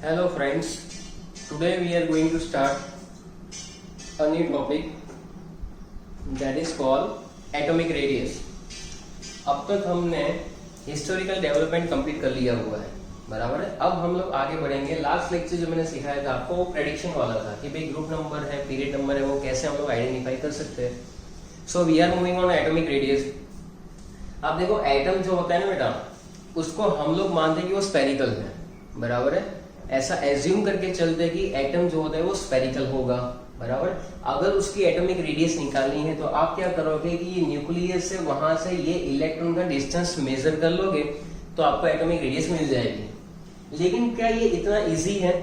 Hello friends, today we are going to start a new topic that is called atomic radius. अब तक हमने historical development complete कर लिया हुआ है, बराबर है। अब हम लोग आगे बढ़ेंगे। लास्ट लेक्चर जो मैंने सिखाया था आपको वो प्रेडिक्शन वाला था कि भाई ग्रुप नंबर है, पीरियड नंबर है, वो कैसे हम लोग आइडेंटिफाई कर सकते हैं। So we are moving on atomic radius. अब देखो एटम जो होता है ना बेटा, उसको हम लोग मानते हैं कि वो स्फेरिकल है, बराबर है। ऐसा एज्यूम करके चलते कि एटम जो होता है वो स्फेरिकल होगा, बराबर। अगर उसकी एटॉमिक रेडियस निकालनी है तो आप क्या करोगे कि ये न्यूक्लियस से वहां से ये इलेक्ट्रॉन का डिस्टेंस मेजर कर लोगे तो आपको एटॉमिक रेडियस मिल जाएगी। लेकिन क्या ये इतना इजी है,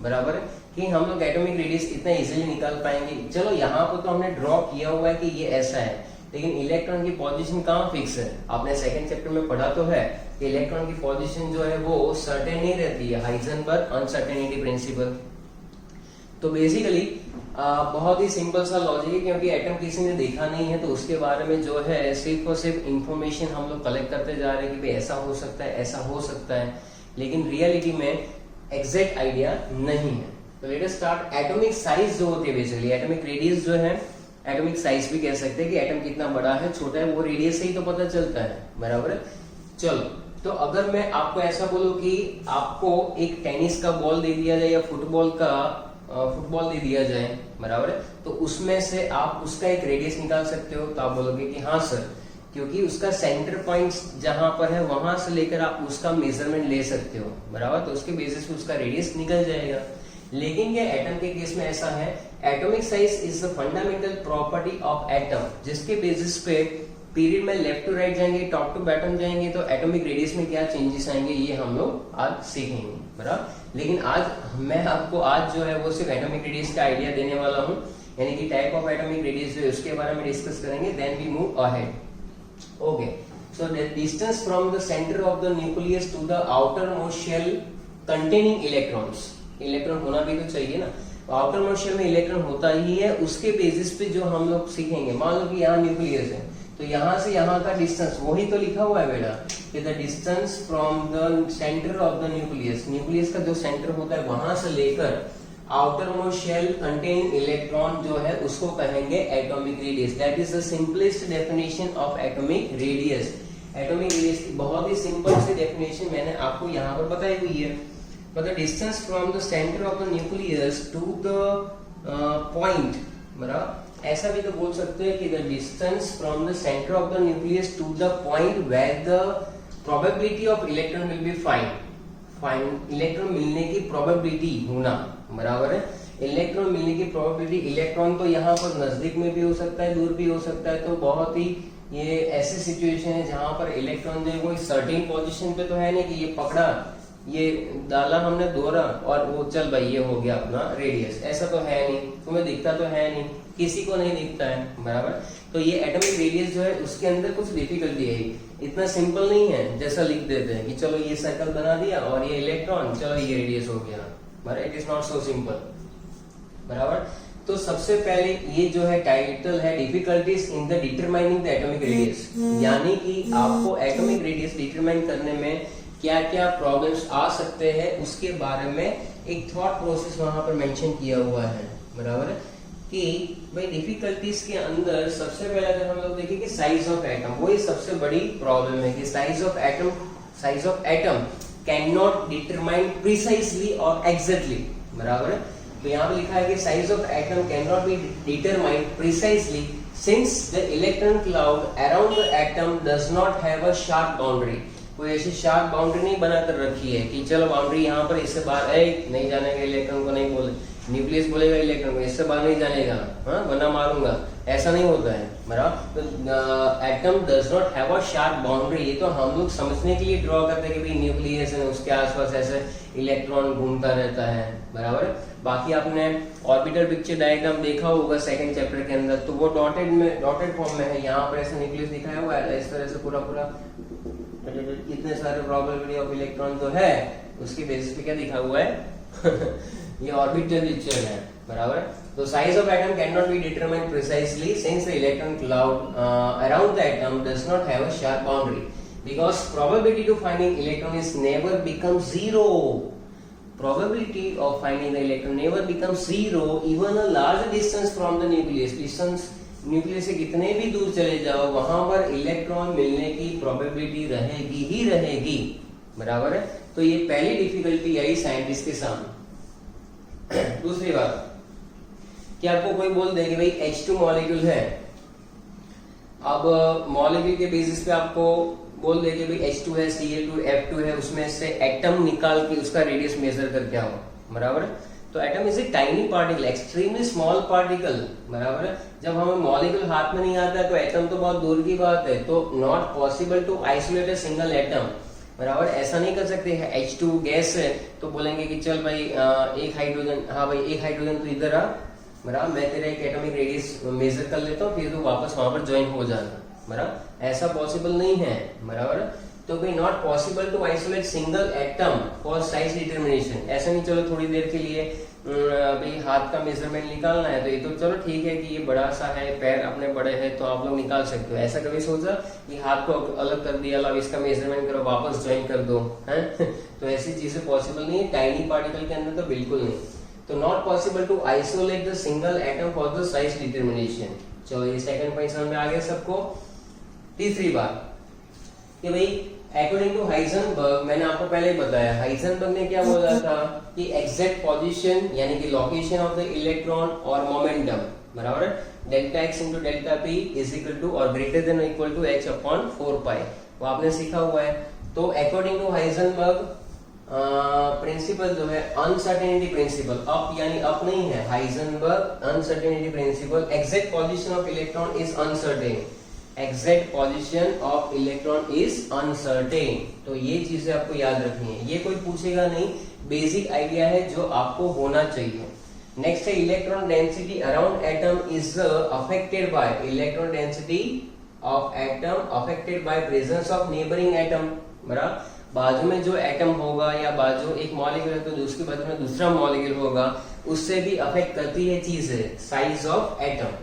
बराबर है, कि हम लोग एटॉमिक रेडियस इतना इजीली निकाल पाएंगे? चलो यहाँ पर तो हमने ड्रॉ किया हुआ है कि ये ऐसा है, लेकिन इलेक्ट्रॉन की पोजीशन कहाँ फिक्स है? आपने सेकंड चैप्टर में पढ़ा तो है कि इलेक्ट्रॉन की पोजीशन जो है वो सर्टेन नहीं रहती है, हाइजेनबर्ग अनसर्टेनिटी प्रिंसिपल। तो बेसिकली बहुत ही सिंपल सा लॉजिक है, क्योंकि एटम किसी ने देखा नहीं है तो उसके बारे में जो है सिर्फ और सिर्फ इंफॉर्मेशन हम लोग कलेक्ट करते जा रहे हैं कि भाई ऐसा हो सकता है, ऐसा हो सकता है, लेकिन रियलिटी में एग्जैक्ट आइडिया नहीं है। तो let us start. Atomic size जो होती है, बेसिकली एटॉमिक रेडियस जो है, एटॉमिक साइज भी कह सकते हैं कि एटम कितना बड़ा है छोटा है, वो रेडियस से ही तो पता चलता है, बराबर है। चलो, तो अगर मैं आपको ऐसा बोलूं कि आपको एक टेनिस का बॉल दे दिया जाए या फुटबॉल दे दिया जाए, बराबर है, तो उसमें से आप उसका एक रेडियस निकाल सकते हो, तो आप बोलोगे कि हाँ सर, क्योंकि उसका सेंटर पॉइंट जहां पर है वहां से लेकर आप उसका मेजरमेंट ले सकते हो, बराबर। तो उसके बेसिस पे उसका रेडियस निकल जाएगा। लेकिन ये एटम के केस में ऐसा है, atomic size is the fundamental property of atom, जिसके बेसिस पे पीरियड में लेफ्ट टू राइट जाएंगे, टॉप टू बॉटम जाएंगे, तो एटॉमिक रेडियस में क्या चेंजेस आएंगे ये हम लोग आज सीखेंगे, बराबर। लेकिन आज मैं आपको आज जो है वो सिर्फ एटॉमिक रेडियस का आइडिया देने वाला हूँ, यानी कि टाइप ऑफ एटॉमिक रेडियस जो है उसके बारे में डिस्कस करेंगे, then we move ahead. Okay, so the distance from the centre of the nucleus to the outer most shell containing electrons, electron होना भी तो चाहिए ना, आउटर मोस्ट शेल में इलेक्ट्रॉन होता ही है, उसके बेसिस पे जो हम लोग सीखेंगे। मान लो कि यहाँ न्यूक्लियस है, तो यहाँ से यहाँ का डिस्टेंस वही तो लिखा हुआ है बेटा कि the distance from the centre of the nucleus, nucleus का जो सेंटर होता है वहां से लेकर outer most shell contain electron जो है उसको कहेंगे atomic radius. That is the simplest definition of atomic radius. Atomic radius की बहुत ही सिंपल सी डेफिनेशन मैंने आपको यहाँ पर बताई हुई है। But the distance from the center of the nucleus to the point, बराबर, ऐसा भी तो बोल सकते हैं कि the distance from the center of the nucleus to the point where the probability of electron will be find electron मिलने की probability होना, बराबर है। इलेक्ट्रॉन मिलने की probability, इलेक्ट्रॉन तो यहाँ पर नजदीक में भी हो सकता है, दूर भी हो सकता है, तो बहुत ही ये ऐसी सिचुएशन है जहां पर इलेक्ट्रॉन जो है कोई सर्टेन पोजीशन पे तो है नहीं कि ये पकड़ा, ये डाला हमने दोहरा और वो चल भाई ये हो गया अपना रेडियस, ऐसा तो है नहीं, तुम्हें दिखता तो है नहीं, किसी को नहीं दिखता है, बराबर। तो ये एटॉमिक रेडियस जो है उसके अंदर कुछ डिफिकल्टी है, इतना सिंपल नहीं है जैसा लिख देते हैं कि चलो ये सर्कल बना दिया और ये इलेक्ट्रॉन, चलो ये रेडियस हो गया, बराबर। It is not so simple, बराबर। तो सबसे पहले ये जो है टाइटल है difficulties in the determining the atomic radius, यानी कि आपको एटॉमिक रेडियस डिटरमाइन करने में क्या क्या प्रॉब्लम्स आ सकते हैं उसके बारे में एक थॉट प्रोसेस वहां पर मेंशन किया हुआ है, बराबर है। कि भाई डिफिकल्टीज के अंदर सबसे पहले अगर हम लोग देखें कि साइज ऑफ एटम, वही सबसे बड़ी प्रॉब्लम है कि size of atom can not determine precisely और एग्जैक्टली, बराबर है। तो यहाँ पे लिखा है कि size of atom can not be determined precisely since the electron cloud around the atom does not have a sharp boundary. कोई ऐसी शार्प बाउंड्री नहीं बनाकर रखी है कि चलो बाउंड्री यहाँ पर इससे बाहर नहीं जानेगा, इलेक्ट्रॉन को नहीं बोले, न्यूक्लियस बोलेगा इलेक्ट्रॉन को इससे बाहर नहीं जानेगा, हाँ वरना मारूंगा, ऐसा नहीं होता है, बराबर। तो atom does not have a sharp boundary, ये तो हम लोग समझने के लिए ड्रॉ करते हैं कि भाई न्यूक्लियस है, उसके आसपास ऐसे इलेक्ट्रॉन घूमता रहता है, बराबर। बाकी आपने ऑर्बिटल पिक्चर डायग्राम देखा होगा सेकंड चैप्टर के अंदर, तो वो डॉटेड फॉर्म में है, यहाँ पर ऐसा न्यूक्लियस दिखाया हुआ है, इस तरह से पूरा इतने सारे प्रोबेबिलिटी ऑफ इलेक्ट्रॉन तो है, उसके बेसिस पे क्या दिखा हुआ है ये ऑर्बिटल पिक्चर है, बराबर। तो size of atom can not be determined precisely since the electron cloud around the atom does not have a sharp boundary because probability to finding electron is never become zero. probability of finding the electron never becomes zero even a large distance from the nucleus. Distance nucleus से कितने भी दूर चले जाओ वहां पर electron मिलने की प्रोबेबिलिटी रहेगी ही रहेगी, बराबर है। तो ये पहली डिफिकल्टी आई साइंटिस्ट के सामने। दूसरी बात कि आपको कोई बोल दे कि भाई H2 मॉलिक्यूल है, अब मॉलिक्यूल के बेसिस पे आपको बोल दे कि भाई H2 है, Cl2, F2 है, उसमें से एटम निकाल के उसका रेडियस मेजर करके आओ, बराबर है। तो atom is a tiny particle, extremely small particle, बराबर है। जब हमें मॉलिक्यूल हाथ में नहीं आता है तो एटम तो बहुत दूर की बात है, तो not possible to isolate a single atom, बराबर। ऐसा नहीं कर सकते हैं, H2 गैस है तो बोलेंगे कि चल भाई एक हाइड्रोजन, हाँ भाई एक हाइड्रोजन तो इधर आ, बराबर, मैं तेरा एक एटॉमिक रेडियस मेजर कर लेता हूँ, फिर तो वापस वहां पर ज्वाइन हो जाना, बराबर। ऐसा पॉसिबल नहीं है, बराबर। तो भाई not possible to isolate single atom for size determination. ऐसा नहीं चलो थोड़ी देर के लिए भाई हाथ का मेजरमेंट निकालना है तो ये तो चलो ठीक है कि ये बड़ा सा है, पैर अपने बड़े हैं तो आप लोग निकाल सकते हो। ऐसा कभी सोचा कि हाथ को अलग कर दिया, लो इसका मेजरमेंट करो, वापस ज्वाइन कर दो, है? तो ऐसी चीजें पॉसिबल नहीं है, टाइनी पार्टिकल के अंदर तो बिल्कुल नहीं। तो not possible to isolate the single atom for the size determination. चलो ये सेकंड पॉइंट समझ में आ गया सबको। तीसरी बात कि भाई अकॉर्डिंग टू हाइजेनबर्ग, मैंने आपको पहले ही बताया, हाइजेनबर्ग ने क्या बोला था कि एग्जैक्ट पोजीशन यानी कि लोकेशन ऑफ द इलेक्ट्रॉन और मोमेंटम, बराबर है, delta x into delta p is equal to और greater than equal to h upon 4 pi, वो आपने सीखा हुआ है। तो अकॉर्डिंग टू हाइजेनबर्ग प्रिंसिपल जो है अनसर्टेनिटी प्रिंसिपल, अप यानी अप नहीं है, Heisenberg uncertainty principle, exact position of electron is uncertain, exact position of electron is uncertain. तो ये चीजें आपको याद रखनी है, ये कोई पूछेगा नहीं, बेसिक आइडिया है जो आपको होना चाहिए। नेक्स्ट है electron density around atom is affected bye, electron density of atom affected by presence of neighbouring atom, बराबर। बाजू में जो एटम होगा या बाजू एक मॉलिक्यूल है तो उसके बाजू में दूसरा मॉलिक्यूल होगा, उससे भी अफेक्ट करती है चीजें, size of atom.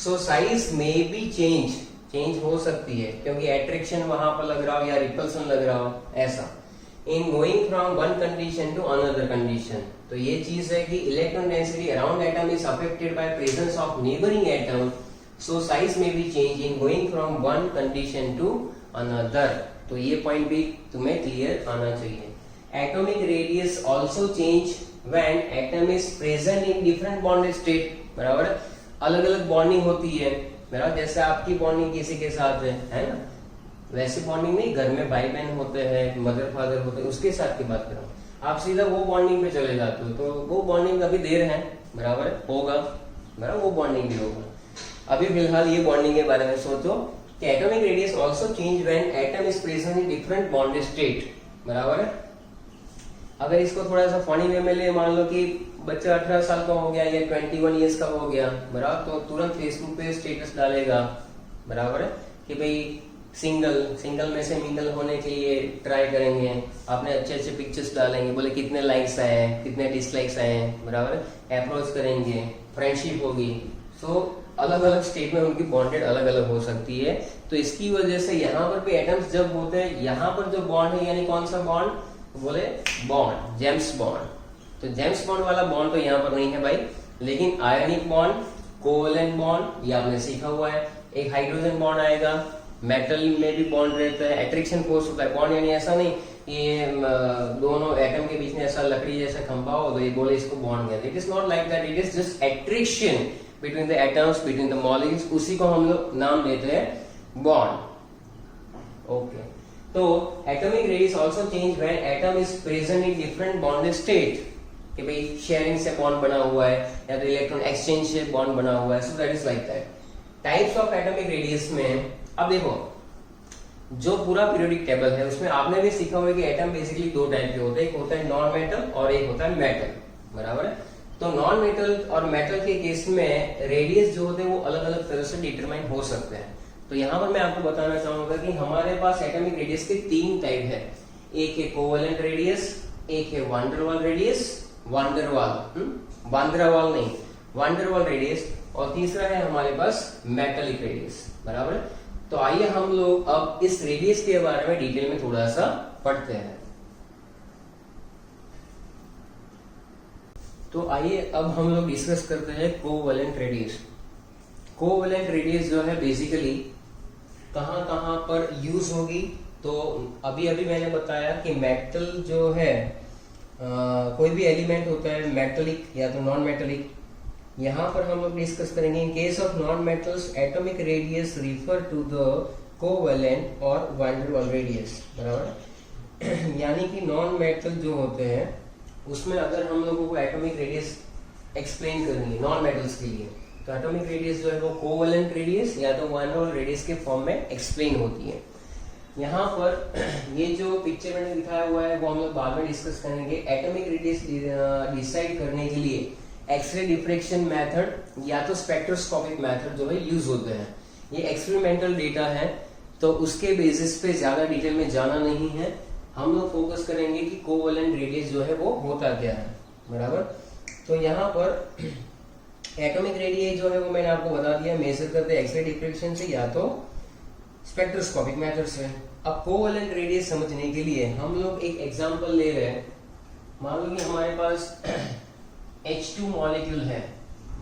So size में बी चेंज हो सकती है क्योंकि एट्रैक्शन वहां पर लग रहा हो या रिपल्सन लग रहा हो, ऐसा। In going from one condition to another condition, तो ये चीज है कि electron density around atom is affected by presence of neighbouring atom, so size में be change in going from one condition to another. तो ये पॉइंट भी तुम्हें क्लियर आना चाहिए। Atomic radius also change when atom is present in different bonded state, बराबर। अलग अलग बॉन्डिंग होती है, बराबर। जैसे आपकी बॉन्डिंग किसी के साथ है ना, वैसी बॉन्डिंग नहीं, घर में भाई बहन होते हैं, मदर फादर होते हैं, उसके साथ की बात कर रहा हूँ। आप सीधा वो बॉन्डिंग पे चले जाते हो तो वो बॉन्डिंग अभी देर है, बराबर होगा, बराबर, वो बॉन्डिंग भी होगा। अभी फिलहाल ये बॉन्डिंग के बारे में सोचो कि atomic radius also change when atom is present in different bonded state, बराबर है। अगर इसको थोड़ा सा फनी वे में ले, मान लो कि बच्चा 18 साल का हो गया या 21 इयर्स का हो गया, बराबर, तो तुरंत फेसबुक पे स्टेटस डालेगा, बराबर है, कि भाई सिंगल में से मिंगल होने के लिए ट्राई करेंगे, आपने अच्छे अच्छे पिक्चर्स डालेंगे, बोले कितने लाइक्स आए हैं, कितने डिसलाइक्स आए हैं, बराबर, अप्रोच करेंगे, फ्रेंडशिप होगी। सो अलग अलग स्टेट में उनकी बॉन्डेड अलग अलग हो सकती है। तो इसकी वजह से यहाँ पर भी एटम्स जब होते हैं, यहाँ पर जो बॉन्ड है यानी कौन सा बॉन्ड, बोले बॉन्ड, जेम्स बॉन्ड। तो जेम्स बॉन्ड वाला बॉन्ड तो यहाँ पर नहीं है भाई, लेकिन आयनिक बॉन्ड, कोवेलेंट बॉन्ड, ये आपने सीखा हुआ है। एक हाइड्रोजन बॉन्ड आएगा, मेटल में भी बॉन्ड रहता है, अट्रैक्शन फोर्स होता है। बॉन्ड यानी ऐसा नहीं कि दोनों एटम के बीच में ऐसा लकड़ी जैसा खंभा हो तो ये बोले इसको बॉन्ड कहते हैं। It is not like that, it is just attraction between the atoms, between the molecules, उसी को हम लोग नाम देते हैं बॉन्ड। ओके, तो atomic radius also change when atom is present in different bonded state, कि भाई शेयरिंग से बॉन्ड बना हुआ है या तो इलेक्ट्रॉन एक्सचेंज से बॉन्ड बना हुआ है। सो that is like that. Types of atomic radius में अब देखो, जो पूरा पीरियोडिक टेबल है उसमें आपने भी सीखा हुआ कि एटम बेसिकली दो टाइप के होते हैं, एक होता है नॉन मेटल और एक होता है मेटल, बराबर है। तो नॉन मेटल और मेटल के केस में रेडियस जो होते हैं वो अलग अलग तरह से डिटरमाइन हो सकते हैं। तो यहाँ पर मैं आपको बताना चाहूंगा कि हमारे पास एटॉमिक रेडियस के 3 टाइप है। एक है कोवेलेंट रेडियस, एक है वांडरवाल रेडियस, वांद्रावाल नहीं, वांडरवाल रेडियस, और तीसरा है हमारे पास मेटालिक रेडियस, बराबर। तो आइए हम लोग अब इस रेडियस के बारे में डिटेल में थोड़ा सा पढ़ते हैं। तो आइए अब हम लोग डिस्कस करते हैं कोवैलेंट रेडियस। कोवैलेंट रेडियस जो है बेसिकली कहाँ कहाँ पर यूज होगी, तो अभी अभी मैंने बताया कि मेटल जो है कोई भी एलिमेंट होता है मेटलिक या तो नॉन मेटलिक, यहाँ पर हम लोग डिस्कस करेंगे in case of non metals atomic radius refer to the covalent और वैन डेर वाल रेडियस, बराबर। यानी कि नॉन मेटल जो होते हैं उसमें अगर हम लोगों को एटॉमिक रेडियस एक्सप्लेन करनी है नॉन मेटल्स के लिए, तो एटॉमिक रेडियस जो है वो कोवैलेंट रेडियस या तो वैन डेर वाल रेडियस के फॉर्म में एक्सप्लेन होती है। यहाँ पर ये जो पिक्चर मैंने दिखाया हुआ है वो हम लोग बाद में डिस्कस करेंगे। एटॉमिक रेडियस डिसाइड करने के लिए एक्सरे डिफ्रेक्शन मेथड या तो स्पेक्ट्रोस्कोपिक मेथड जो है यूज होते हैं। ये एक्सपेरिमेंटल डेटा है तो उसके बेसिस पे ज्यादा डिटेल में जाना नहीं है, हम लोग फोकस करेंगे कि कोवैलेंट रेडियस जो है वो होता क्या है, बराबर। तो यहाँ पर एटॉमिक रेडियस जो है वो मैंने आपको बता दिया, मेजर करते हैं एक्सरे डिफ्रेक्शन से या तो स्पेक्ट्रोस्कोपिक मेथड से। अब कोवैलेंट रेडियस समझने के लिए हम लोग एक एग्जांपल ले रहे हैं। मान लो कि हमारे पास H2 मॉलिक्यूल है,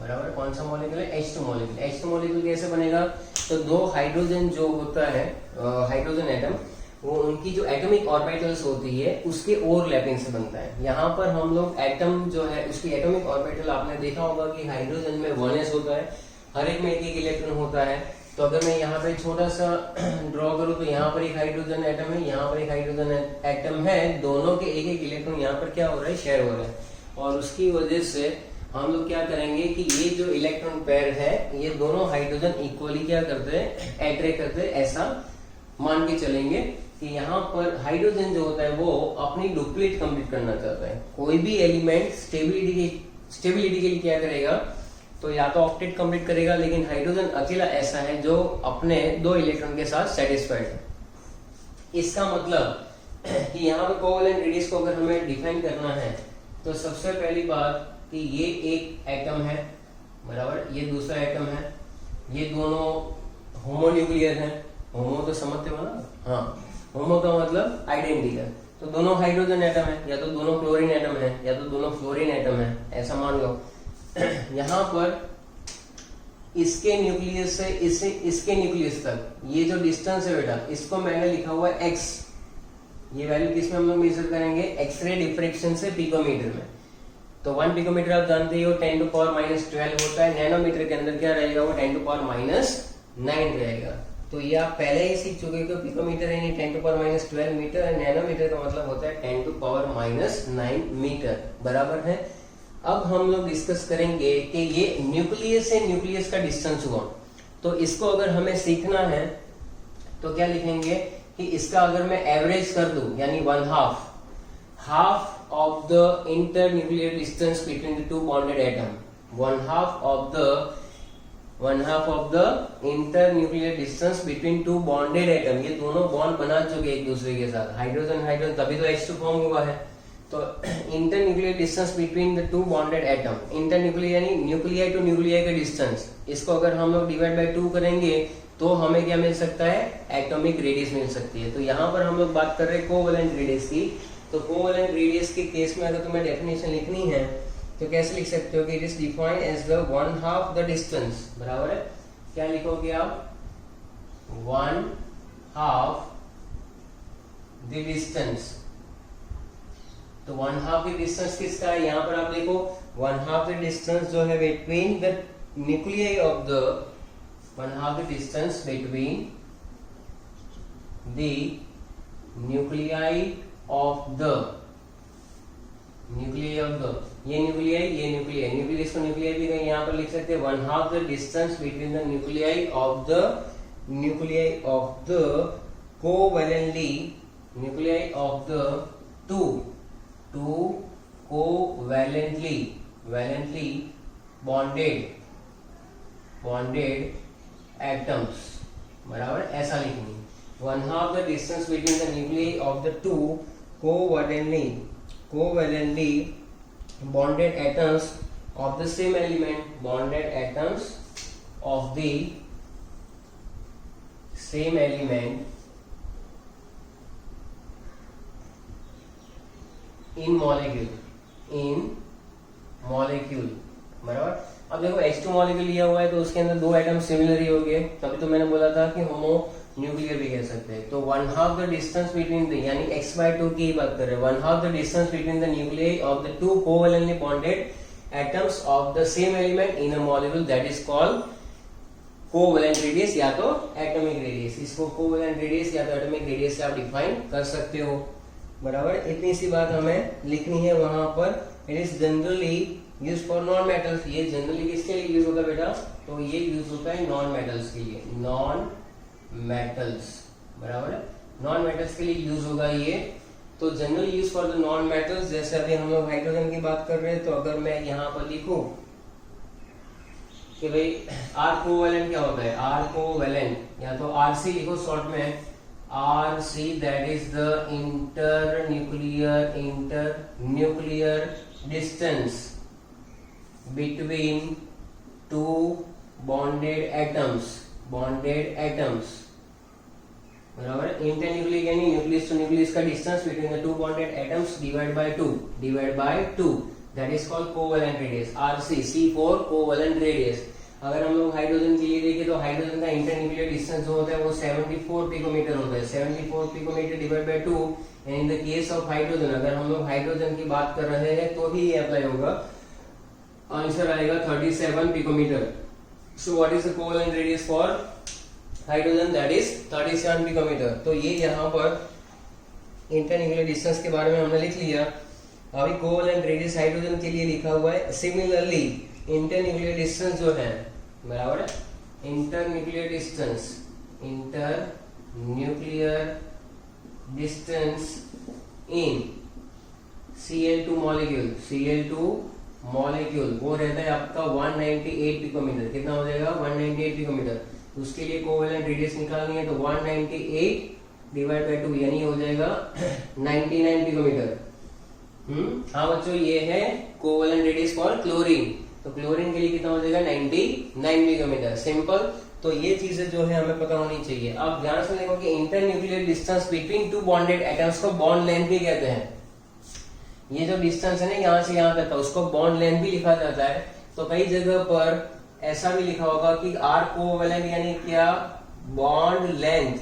बराबर। कौन सा मॉलिक्यूल है? H2 molecule. H2 मॉलिक्यूल कैसे बनेगा? तो दो हाइड्रोजन जो होता है हाइड्रोजन एटम, वो उनकी जो एटॉमिक ऑर्बिटल्स होती है उसके ओवरलैपिंग से बनता है। यहाँ पर हम लोग एटम जो है उसकी एटॉमिक ऑर्बिटल आपने देखा होगा कि हाइड्रोजन में 1s होता है, हर एक में एक इलेक्ट्रॉन होता है। तो अगर मैं यहाँ पे छोटा सा ड्रॉ करूँ तो यहाँ पर एक हाइड्रोजन एटम है, यहाँ पर एक हाइड्रोजन एटम है, दोनों के एक एक इलेक्ट्रॉन यहाँ पर क्या हो रहा है? शेयर हो रहा है। और उसकी वजह से हम लोग क्या करेंगे कि ये जो इलेक्ट्रॉन पेयर है ये दोनों हाइड्रोजन इक्वली क्या करते हैं? अट्रैक्ट करते हैं। ऐसा मान के चलेंगे कि यहाँ पर हाइड्रोजन जो होता है वो अपनी डुप्लीट कंप्लीट करना चाहता है। कोई भी एलिमेंट स्टेबिलिटी के लिए क्या करेगा? तो या तो ऑक्टेट कंप्लीट करेगा, लेकिन हाइड्रोजन अकेला ऐसा है जो अपने दो इलेक्ट्रॉन के साथ सेटिस्फाइड है। इसका मतलब कि यहाँ पर कोवैलेंट रेडियस को अगर हमें डिफाइन करना है तो सबसे पहली बात कि ये एक एटम है, बराबर, ये दूसरा एटम है, ये दोनों होमोन्यूक्लियर है। होमो तो समझते हो ना? हाँ, होमो का मतलब आइडेंटिकल। तो दोनों हाइड्रोजन एटम है, या तो दोनों क्लोरीन एटम है, या तो दोनों फ्लोरीन एटम है, ऐसा मान लो। यहाँ पर इसके न्यूक्लियस से इसके न्यूक्लियस तक ये जो डिस्टेंस है बेटा, इसको मैंने लिखा हुआ है x। ये वैल्यू किसमें हम लोग मेजर करेंगे? एक्सरे डिफ्रेक्शन से पिकोमीटर में। तो 1 पिकोमीटर आप जानते ही हो 10⁻12 होता है। नैनोमीटर के अंदर क्या रहेगा? वो 10⁻9 रहेगा। तो ये आप पहले ही सीख चुके हो, पिकोमीटर यानी 10⁻12 मीटर है, नैनोमीटर का मतलब होता है 10⁻9 मीटर, बराबर है। अब हम लोग डिस्कस करेंगे कि ये न्यूक्लियस से न्यूक्लियस का डिस्टेंस हुआ, तो इसको अगर हमें सीखना है तो क्या लिखेंगे कि इसका अगर मैं एवरेज कर दूं, यानी 1/2 of the internuclear distance between the two bonded atom, 1/2 of the internuclear distance between two bonded atom। ये दोनों बॉन्ड बना चुके एक दूसरे के साथ, हाइड्रोजन हाइड्रोजन, तभी तो H2 फॉर्म हुआ है। तो internuclear distance between the two bonded atom, internuclear यानी न्यूक्लियाई टू न्यूक्लियाई का डिस्टेंस, इसको अगर हम लोग डिवाइड बाय 2 करेंगे तो हमें क्या मिल सकता है? एटॉमिक रेडियस मिल सकती है। तो यहाँ पर हम लोग बात कर रहे हैं कोवैलेंट रेडियस की। तो कोवैलेंट रेडियस के केस में अगर तुम्हें डेफिनेशन लिखनी है तो कैसे लिख सकते हो कि it is defined as the 1/2 the distance, बराबर है। क्या लिखोगे आप? 1/2 द डिस्टेंस। तो 1/2 द डिस्टेंस किसका है? यहाँ पर आप देखो 1/2 द डिस्टेंस जो है between the nuclei of the 1/2 the distance between the nuclei of the ये न्यूक्लियाई न्यूक्लियस को न्यूक्लियाई भी कहीं यहाँ पर लिख सकते हैं। 1/2 the distance between the nuclei of the covalently nuclei of the two covalently bonded atoms, बराबर, ऐसा लिखेंगे। 1/2 the distance between the nuclei of the two covalently bonded atoms of the same element, bonded atoms of the same element in molecule, बराबर। अब देखो H2 molecule लिया हुआ है तो उसके अंदर दो एटम सिमिलर ही हो गए, तभी तो मैंने बोला था कि होमो न्यूक्लियर भी कह सकते हैं। तो 1/2 द डिस्टेंस बिटवीन द, यानी x/2 की बात कर रहे हैं, 1/2 the distance between the nuclei of the to covalently bonded atoms of the same element in a molecule, that is called covalent radius या तो एटॉमिक रेडियस। इसको कोवेलेंट रेडियस या तो एटॉमिक रेडियस से आप डिफाइन कर सकते हो, बराबर। इतनी सी बात हमें लिखनी है वहां पर। It is generally use for non metals. ये जनरली किसके लिए यूज होता है बेटा? तो ये यूज होता है नॉन मेटल्स के लिए, नॉन मेटल्स, बराबर है, नॉन मेटल्स के लिए यूज होगा ये। तो general use for the non metals, जैसे अभी हम लोग हाइड्रोजन की बात कर रहे हैं, तो अगर मैं यहाँ पर लिखूं कि भाई आर कोवेलेंट क्या होता है, आर कोवेलेंट या तो आरसी लिखो शॉर्ट में, RC that is the inter nuclear distance between two bonded atoms, बराबर। इंटर न्यूक्लियर यानी न्यूक्लियस टू न्यूक्लियस का distance between the two bonded atoms divide by two, that is called covalent radius, RC, C for covalent radius. अगर हम लोग hydrogen के लिए देखें तो हाइड्रोजन का इंटर न्यूक्लियर डिस्टेंस जो होता है वो 74 पिकोमीटर होता है, 74 picometre divide by 2। And in the case of hydrogen, अगर हम लोग हाइड्रोजन की बात कर रहे हैं तो ही ये अप्लाई होगा, आंसर आएगा 37 picometre. So what is the covalent radius for hydrogen? That is 37 picometre. तो ये यहाँ पर इंटर न्यूक्लियर डिस्टेंस के बारे में हमने लिख लिया। अभी कोवेलेंट रेडियस हाइड्रोजन के लिए लिखा हुआ है। सिमिलरली इंटर न्यूक्लियर डिस्टेंस जो है, बराबर है, inter nuclear distance in Cl2 molecule वो रहता है आपका 198 पिकोमीटर। कितना हो जाएगा? 198 पिकोमीटर। उसके लिए कोवेलेंट रेडियस निकालनी है तो 198 डिवाइड बाय 2 यानी हो जाएगा 99 पिकोमीटर। हाँ बच्चों, ये है कोवेलेंट रेडियस फॉर क्लोरीन। तो क्लोरीन के लिए कितना हो जाएगा? 99 पिकोमीटर। सिंपल। तो ये चीजें जो है हमें पता होनी चाहिए। अब ध्यान से देखो कि inter nuclear distance between two bonded atoms को बॉन्ड लेंथ भी कहते हैं। ये जो डिस्टेंस है ना यहाँ से यहाँ तक का, उसको बॉन्ड लेंथ भी लिखा जाता है। तो कई जगह पर ऐसा भी लिखा होगा कि आर कोवेलेंट यानी क्या? Bond length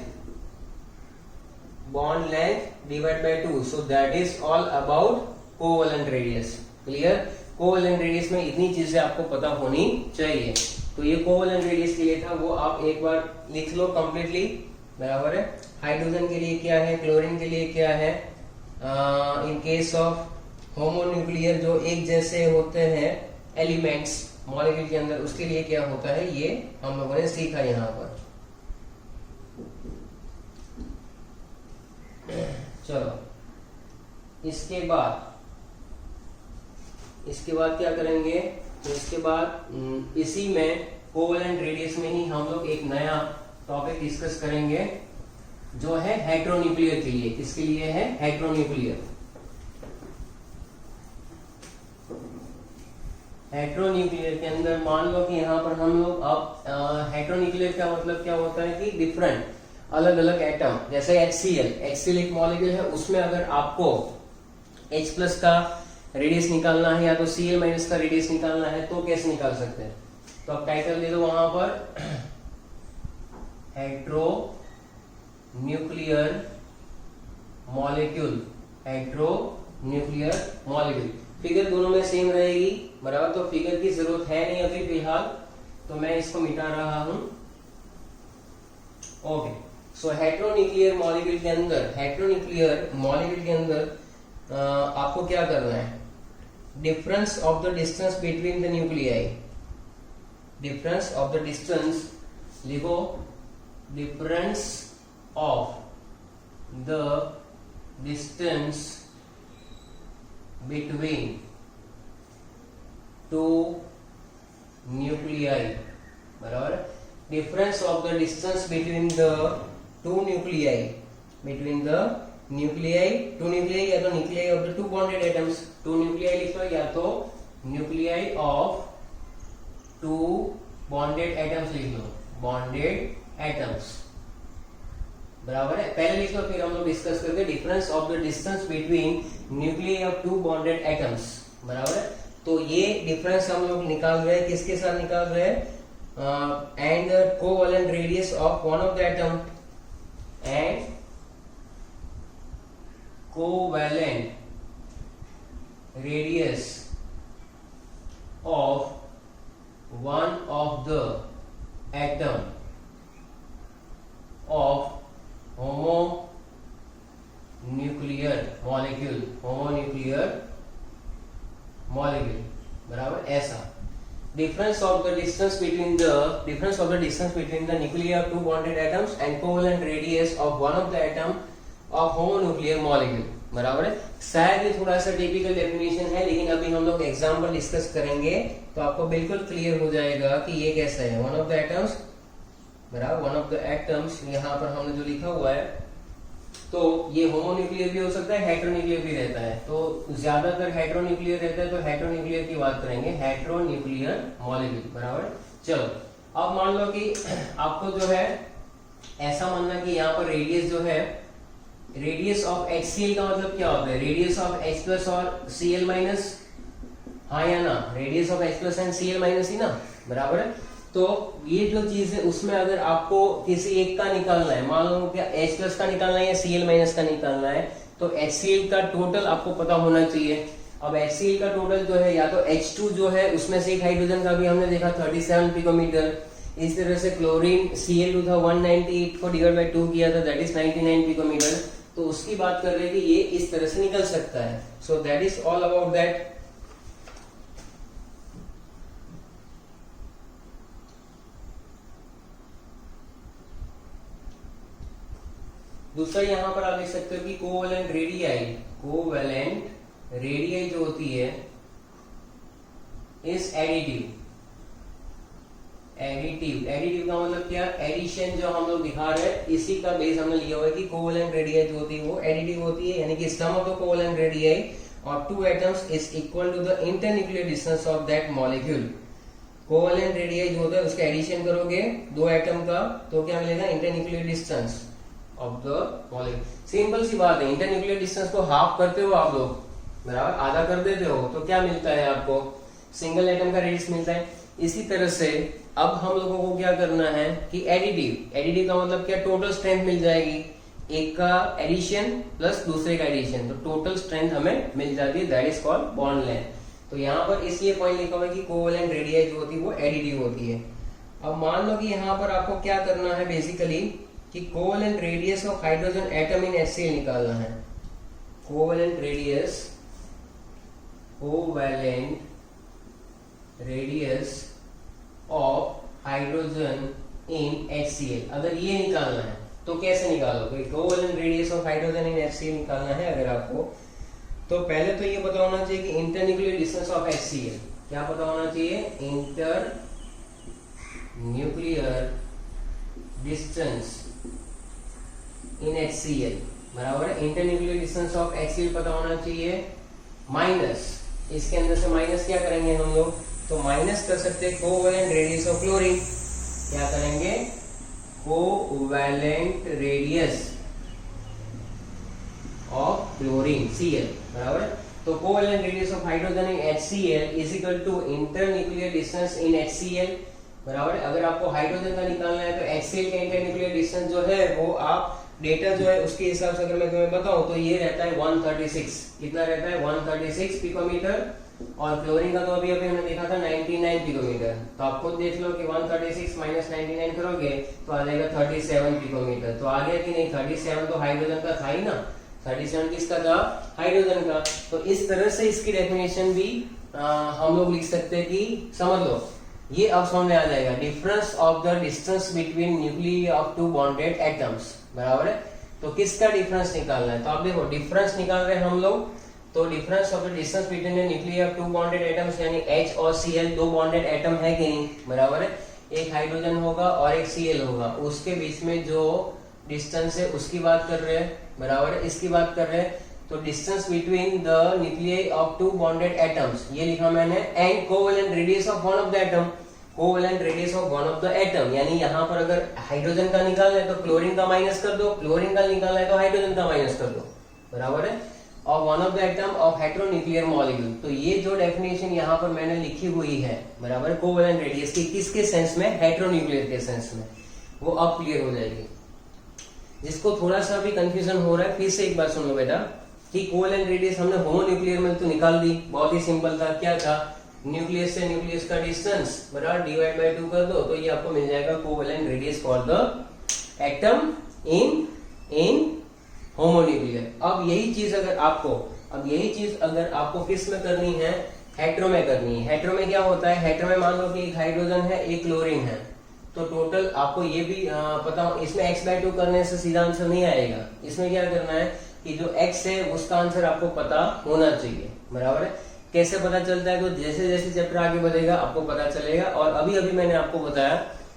divide by 2। So that is all about covalent radius. Clear? Covalent radius में इतनी चीजें आपको पता होनी चाहिए। तो ये कोवेलेंट रेडियस के लिए था, वो आप एक बार लिख लो कंप्लीटली, बराबर है। हाइड्रोजन के लिए क्या है, क्लोरीन के लिए क्या है, इन केस ऑफ होमोन्यूक्लियर जो एक जैसे होते हैं एलिमेंट्स मॉलिक्यूल के अंदर, उसके लिए क्या होता है, ये हम लोगों ने सीखा यहाँ पर। चलो इसके बाद क्या करेंगे? तो इसके बाद इसी में कोवेलेंट रेडियस में ही हम लोग एक नया टॉपिक डिस्कस करेंगे जो है हेट्रोन्यूक्लियर के लिए। किसके लिए है? हेट्रोन्यूक्लियर। हेट्रोन्यूक्लियर के अंदर मान लो कि यहाँ पर हम लोग अब हेट्रोन्यूक्लियर का मतलब क्या होता है कि डिफरेंट अलग अलग एटम, जैसे HCl एक मॉलिक्यूल है, उसमें अगर आपको H+ का रेडियस निकालना है या तो Cl- का रेडियस निकालना है तो कैसे निकाल सकते हैं? तो आप टाइटल दे दो वहां पर, हेट्रोन्यूक्लियर मॉलिक्यूल। फिगर दोनों में सेम रहेगी, बराबर। तो फिगर की जरूरत है नहीं अभी फिलहाल, तो मैं इसको मिटा रहा हूं। ओके, सो हेट्रोन्यूक्लियर मॉलिक्यूल के अंदर आपको क्या करना है? Difference of the distance between the nuclei. Difference of the distance लिखो, difference of the distance between two nuclei, बराबर। Difference of the distance between the two nuclei, two nuclei या तो nuclei of the two bonded atoms. Two nuclei लिख लो या तो nuclei of two bonded atoms लिख लो, बॉन्डेड एटम्स, बराबर है। पहले लिख लो फिर हम लोग डिस्कस करते हैं difference of the distance between nuclei of two bonded atoms, बराबर है। तो ये डिफरेंस हम लोग निकाल रहे हैं, किसके साथ निकाल रहे हैं, and covalent radius of one of the atom and covalent radius of one of the atom of homonuclear molecule, बराबर ऐसा। difference of the distance between the nuclei of two bonded atoms and covalent radius of one of the atom of homonuclear molecule, बराबर है। शायद ये थोड़ा सा typical definition है, लेकिन अभी हम लोग एग्जांपल डिस्कस करेंगे तो आपको बिल्कुल क्लियर हो जाएगा कि ये कैसा है। वन ऑफ द एटम्स, बराबर वन ऑफ द एटम्स, यहाँ पर हमने जो लिखा हुआ है, तो ये होमोन्यूक्लियर भी हो सकता है, हेटेरोन्यूक्लियर भी रहता है। तो ज्यादातर हेटेरोन्यूक्लियर रहता है, तो हेटेरोन्यूक्लियर की बात करेंगे, हेटेरोन्यूक्लियर मॉलिक्यूल, बराबर। चलो अब मान लो कि आपको जो है ऐसा मानना कि यहाँ पर रेडियस जो है, रेडियस ऑफ HCl का मतलब क्या होता है, रेडियस ऑफ H प्लस और Cl माइनस, हाँ या ना, radius of H plus and Cl minus ही ना, बराबर है। तो ये जो चीज है उसमें अगर आपको किसी एक का निकालना है, मान लो क्या H प्लस का निकालना है या Cl माइनस का निकालना है, तो HCl का टोटल आपको पता होना चाहिए। अब HCl का टोटल जो है, या तो H2 जो है उसमें से एक हाइड्रोजन का भी हमने देखा 37 पिकोमीटर, इस तरह से क्लोरीन Cl2 था 198 को डिवाइड बाय 2 किया था, दैट इज 99 पिकोमीटर। तो उसकी बात कर रहे हैं कि ये इस तरह से निकल सकता है। सो that is all about that. दूसरा यहां पर आप देख सकते हो कि कोवेलेंट रेडियाई जो होती है इज एडिटिव का मतलब क्या, एडिशन जो हम लोग दिखा रहे हैं इसी का बेस हमने लिया हुआ है कि कोवेलेंट रेडियाई जो होती है वो एडिटिव होती है, यानी कि sum of the covalent radii और two atoms is equal to the internuclear distance of that molecule. Covalent radii जो होता है उसका एडिशन करोगे दो एटम का तो क्या मिलेगा, internuclear distance of the molecule. Simple सी बात है, इंटरन्यूक्लियर डिस्टेंस को हाफ करते हो आप लोग, बराबर, आधा कर देते हो तो क्या मिलता है आपको, सिंगल एटम का रेडियस मिलता है। इसी तरह से अब हम लोगों को क्या करना है कि एडिटिव का मतलब क्या, टोटल स्ट्रेंथ मिल जाएगी, एक का एडिशन प्लस दूसरे का एडिशन, तो टोटल स्ट्रेंथ हमें मिल जाती है, that is called bond length. तो यहाँ पर इसलिए पॉइंट लिखा हुआ है कि कोवेलेंट रेडियाई जो होती है वो एडिटिव होती है। अब मान लो कि यहाँ पर आपको क्या करना है बेसिकली कि covalent radius of hydrogen atom in HCl निकालना है। Covalent radius of hydrogen in HCl, अगर ये निकालना है तो कैसे निकालोगे, covalent radius of hydrogen in HCl निकालना है अगर आपको, तो पहले तो ये पता होना चाहिए कि इंटरन्यूक्लियर डिस्टेंस ऑफ HCl, क्या पता होना चाहिए, इंटरन्यूक्लियर डिस्टेंस इन HCl, बराबर है। इंटरन्यूक्लियर डिस्टेंस ऑफ HCl पता होना चाहिए, माइनस, इसके अंदर से माइनस क्या करेंगे हम लोग, तो माइनस कर सकते हैं कोवेलेंट रेडियस ऑफ क्लोरीन, क्या करेंगे, covalent radius of chlorine Cl, बराबर है। तो covalent radius of hydrogen in HCl is equal to internuclear distance in HCl, बराबर है। अगर आपको हाइड्रोजन का निकालना है तो HCl का इंटरन्यूक्लियर डिस्टेंस जो है वो आप डेटा जो है उसके हिसाब से अगर मैं तुम्हें बताऊं तो ये रहता है 136, कितना रहता है 136 पिकोमीटर, और क्लोरीन का तो अभी हमने देखा था 99 पिकोमीटर। तो आप खुद देख लो कि 136 माइनस 99 करोगे तो आ जाएगा 37 पिकोमीटर। तो आ गया कि नहीं, 37 तो हाइड्रोजन का था ही ना, 37 किसका था, हाइड्रोजन का। तो इस तरह से इसकी डेफिनेशन भी हम लोग लिख सकते हैं कि समझ लो, ये अब समझ में आ जाएगा, difference of the distance between nuclei of two bonded atoms, बराबर है। तो किसका डिफरेंस निकालना है, तो आप देखो डिफरेंस निकाल रहे हैं हम लोग, तो difference of the distance between the nuclei of two bonded atoms, यानी H और Cl दो बॉन्डेड एटम है कि नहीं, बराबर है। एक हाइड्रोजन होगा और एक Cl होगा, उसके बीच में जो डिस्टेंस है उसकी बात कर रहे हैं, बराबर है, इसकी बात कर रहे हैं। तो distance between the nuclei of two bonded atoms ये लिखा मैंने, and covalent radius of one of the atom, covalent radius of one of the atom, यानी यहाँ पर अगर हाइड्रोजन का निकालना है तो क्लोरीन का माइनस कर दो, क्लोरीन का निकालना है तो हाइड्रोजन का माइनस कर दो, बराबर है। of one of the atom of heteronuclear molecule। तो ये जो डेफिनेशन यहाँ पर मैंने लिखी हुई है बराबर कोवेलेंट रेडियस की, किसके सेंस में, हेटेरोन्यूक्लियर के सेंस में, वो अब क्लियर हो जाएगी। जिसको थोड़ा सा भी कंफ्यूजन हो रहा है फिर से एक बार सुन लो बेटा कि कोवेलेंट रेडियस हमने होमोन्यूक्लियर में तो निकाल दी, बहुत ही सिंपल था। क्या था, न्यूक्लियस से न्यूक्लियस का डिस्टेंस बराबर डिवाइड बाय 2 कर दो तो ये आपको मिल जाएगा covalent radius for the atom in homonuclear. अब यही चीज अगर आपको किस में करनी है, हेटेरो में करनी है। हेटेरो में क्या होता है, हेटेरो में मान लो कि एक हाइड्रोजन है एक क्लोरीन है, तो टोटल आपको ये भी पता हो, इसमें x/2 करने से सीधा आंसर नहीं आएगा। इसमें क्या करना है कि जो x है उसका आंसर आपको पता होना चाहिए, बराबर है। कैसे पता चलता है, तो जैसे जैसे चैप्टर आगे बढ़ेगा आपको पता चलेगा। और अभी मैंने आपको बताया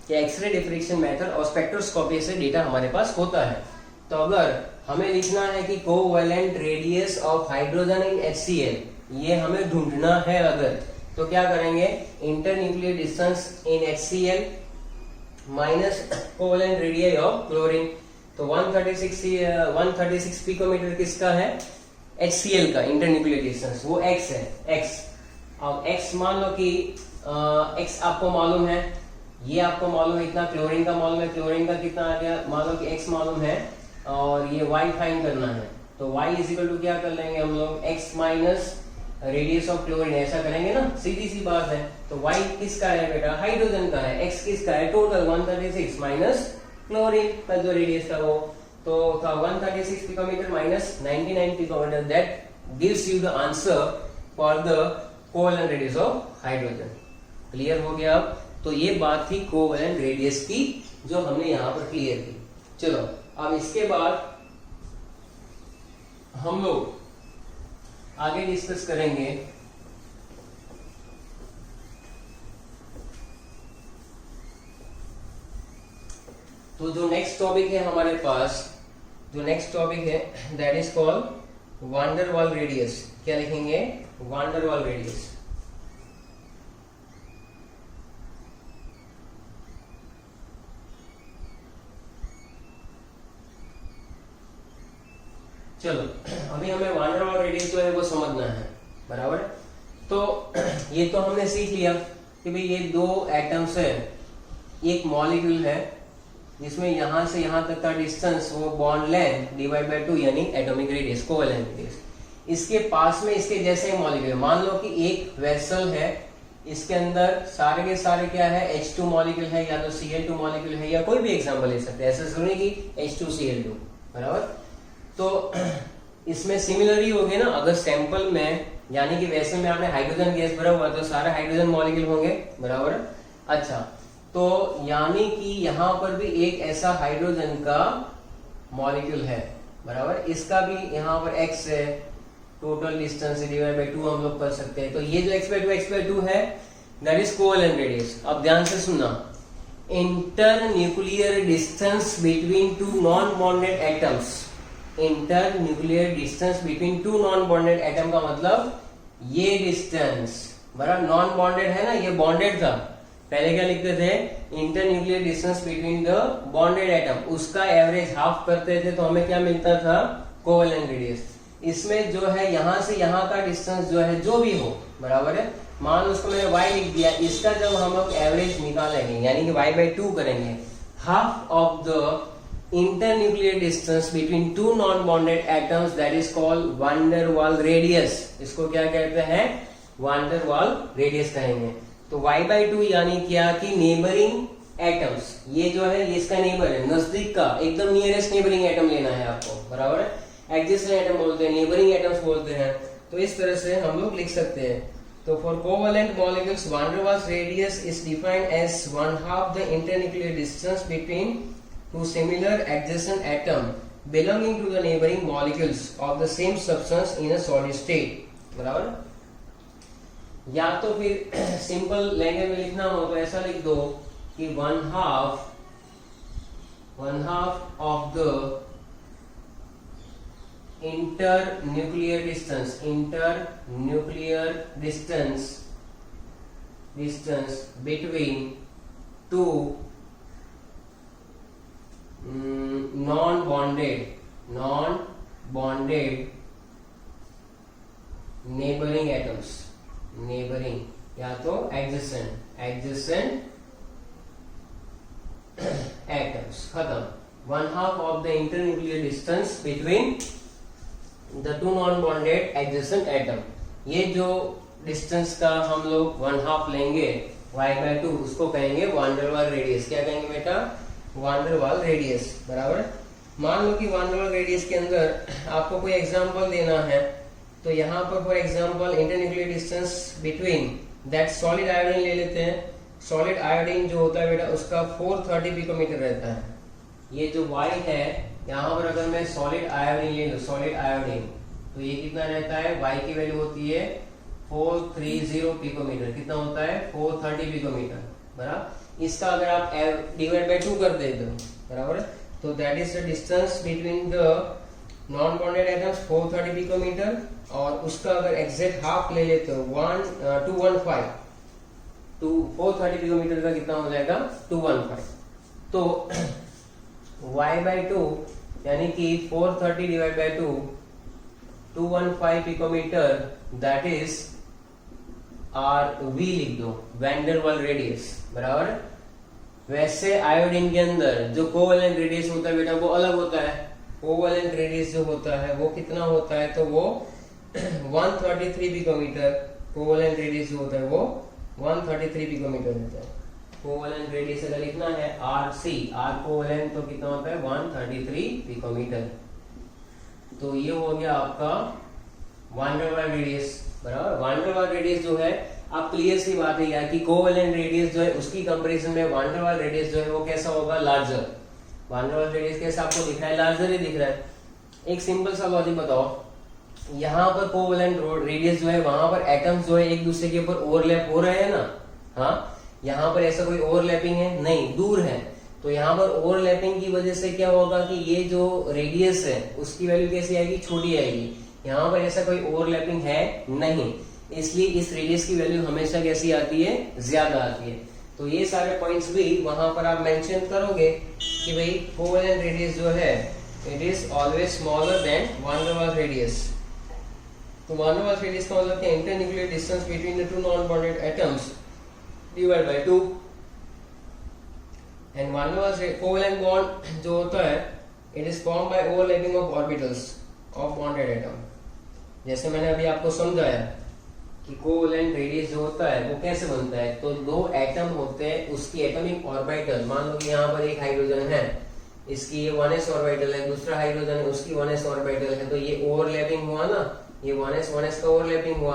कि एक्सरे डिफ्रेक्शन मेथड और स्पेक्ट्रोस्कोपी से डेटा हमारे पास होता है। तो अगर हमें लिखना है कि covalent radius of hydrogen in HCl, ये हमें ढूंढना है अगर, तो क्या करेंगे, internuclear distance in HCl minus covalent radius of chlorine. तो 136 पिकोमीटर किसका है, HCl का इंटरन्यूक्लियर डिस्टेंस, वो x है, x। अब x मान लो कि x आपको मालूम है, ये आपको मालूम है, इतना क्लोरीन का मालूम है, क्लोरीन का कितना आ गया, मान लो कि x मालूम है और ये y फाइंड करना है। तो y इज इक्वल टू क्या कर लेंगे हम लोग, x minus radius of chlorine, ऐसा करेंगे ना, सीधी सी बात है। तो y किसका है बेटा, हाइड्रोजन का है, x किसका है, टोटल 136 माइनस क्लोरीन का जो रेडियस था वो, तो था 136 picometre minus 99 picometre, that gives you the answer for the covalent radius of hydrogen. Clear हो गया अब। तो ये बात थी कोवेलेंट रेडियस की जो हमने यहाँ पर क्लियर की। चलो अब इसके बाद हम लोग आगे डिस्कस करेंगे तो जो नेक्स्ट टॉपिक है हमारे पास, जो नेक्स्ट टॉपिक है that is called one der वाल रेडियस। क्या लिखेंगे, वान डेर वाल रेडियस। चलो अभी हमें वान डेर वाल रेडियस जो है वो समझना है, बराबर। तो ये तो हमने सीख लिया कि भाई ये दो एटम्स है, एक मॉलिक्यूल है जिसमें यहां से यहां तक का डिस्टेंस वो बॉन्ड लेंथ डिवाइड बाय 2 यानी एटॉमिक रेडियस, कोवेलेंट रेडियस। इसके पास में इसके जैसे मॉलिक्यूल, मान लो कि एक वेसल है, इसके अंदर सारे के सारे क्या है, H2 मॉलिक्यूल है, या तो Cl2 मॉलिक्यूल है, या कोई भी एग्जांपल ले सकते हैं, ऐसा जरूरी कि H2Cl2, बराबर। तो इसमें सिमिलर ही हो गए ना, अगर सैंपल में यानी कि वैसे में आपने हाइड्रोजन गैस भरा हुआ तो सारे हाइड्रोजन मॉलिक्यूल होंगे, बराबर। अच्छा, तो यानी कि यहाँ पर भी एक ऐसा हाइड्रोजन का मॉलिक्यूल है, बराबर। इसका भी यहाँ पर x है, टोटल डिस्टेंस डिवाइड बाय 2 हम लोग कर सकते हैं। तो ये जो x/2 है दैट इज कोवेलेंट रेडियस। अब ध्यान से सुनना, internuclear distance between to non bonded atoms, internuclear distance between to non bonded atom का मतलब ये डिस्टेंस, बराबर। नॉन बॉन्डेड है ना, ये बॉन्डेड था, पहले क्या लिखते थे, internuclear distance between the bonded atom, उसका एवरेज हाफ करते थे तो हमें क्या मिलता था, कोवेलेंट रेडियस। इसमें जो है यहां से यहां का डिस्टेंस जो है जो भी हो, बराबर है, मान लो उसको मैंने y लिख दिया, इसका जब हम लोग एवरेज निकालेंगे यानी कि y/2 करेंगे, half of the internuclear distance between to non bonded atoms that is called one der वाल रेडियस। इसको क्या कहते हैं, वान डेर वाल रेडियस कहेंगे। तो y/2 यानी क्या कि नेबरिंग एटम्स, ये जो है ये इसका नेबर है, नजदीक का, एकदम नियरेस्ट नेबरिंग एटम लेना है आपको, बराबर है। एडजेसेंट एटम बोलते हैं, नेबरिंग एटम्स बोलते हैं। तो इस तरह से हम लोग लिख सकते हैं। तो for covalent molecules van der Waals radius is defined as 1/2 the internuclear distance between two similar adjacent atom belonging to the neighboring molecules of the same substance in a solid state, बराबर। या तो फिर simple language में लिखना हो तो ऐसा लिख दो कि 1/2 of the internuclear distance between two non-bonded neighbouring atoms, neighbouring या तो एडजेसेंट, एडजेसेंट एटम्स, खत्म। 1/2 of the internuclear distance between the to non bonded adjacent atom. ये जो डिस्टेंस का हम लोग 1/2 लेंगे y/2, उसको कहेंगे वान डेर वाल रेडियस। क्या कहेंगे बेटा? वान डेर वाल रेडियस, बराबर। मान लो कि वान डेर वाल रेडियस के अंदर आपको कोई एग्जांपल देना है, तो यहाँ पर for example internuclear distance between that solid iodine ले लेते हैं। सॉलिड आयोडीन जो होता है बेटा उसका 430 पिकोमीटर रहता है। ये जो y है, यहाँ पर अगर मैं सॉलिड आयोडीन ले लूं, सॉलिड आयोडीन, तो ये कितना रहता है? y की वैल्यू होती है 430 पिकोमीटर। कितना होता है? 430 पिकोमीटर, बराबर। इसका अगर आप डिवाइड बाय 2 कर देते हो, बराबर, तो that is the distance between the non bonded atoms 430 picometre, और उसका अगर एग्जैक्ट हाफ ले लेते हो 215, तो 430 पिकोमीटर का कितना हो जाएगा? 215। तो y/2 यानी कि 430 divide by 2, 215 picometre, that is RV लिख दो, वैन डेर वाल रेडियस, बराबर। वैसे आयोडीन के अंदर जो कोवेलेंट रेडियस होता है बेटा वो अलग होता है। कोवेलेंट रेडियस जो होता है वो कितना होता है? तो वो 133 पिकोमीटर। कोवेलेंट रेडियस जो होता है वो 133 पिकोमीटर होता है। कोवेलेंट रेडियस अगर लिखना है RC, R कोवेलेंट, तो कितना होता है? 133 पिकोमीटर। तो ये हो गया आपका वान डेर वाल रेडियस, बराबर। वान डेर वाल रेडियस जो है, आप क्लियर सी बात है यार कि कोवेलेंट रेडियस जो है उसकी कंपैरिजन में वान डेर वाल रेडियस जो है वो कैसा होगा? लार्जर। वान डेर वाल रेडियस कैसा आपको दिख रहा है? लार्जर ही दिख रहा है। एक सिंपल सा लॉजिक बताओ, यहाँ पर कोवेलेंट रेडियस जो है वहां पर एटम्स जो है एक दूसरे के ऊपर ओवरलैप हो रहे हैं ना? हाँ, यहाँ पर ऐसा कोई ओवरलैपिंग है? नहीं, दूर है। तो यहाँ पर ओवरलैपिंग की वजह से क्या होगा कि ये जो रेडियस है उसकी वैल्यू कैसी आएगी? छोटी आएगी। यहाँ पर ऐसा कोई ओवरलैपिंग है नहीं, इसलिए इस रेडियस की वैल्यू हमेशा कैसी आती है? ज्यादा आती है। तो ये सारे पॉइंट्स भी वहां पर आप मेंशन करोगे कि भाई कोवेलेंट रेडियस जो है it is always smaller than one der वाल रेडियस। तो वान डेर वाल रेडियस का मतलब क्या? Internuclear distance between the to non bonded atoms divide by 2। And one der वाल कोवेलेंट बॉन्ड जो होता है it is form by overlapping of orbitals of bonded atom. जैसे मैंने अभी आपको समझाया कि कोवेलेंट रेडियस जो होता है वो कैसे बनता है, तो दो एटम होते हैं, उसकी एटॉमिक ऑर्बिटल, मान लो कि यहाँ पर एक हाइड्रोजन है, इसकी ये 1s ऑर्बिटल है, दूसरा हाइड्रोजन है उसकी 1s ऑर्बिटल है, तो ये ओवरलैपिंग हुआ ना, ये 1s का ओवरलैपिंग हुआ,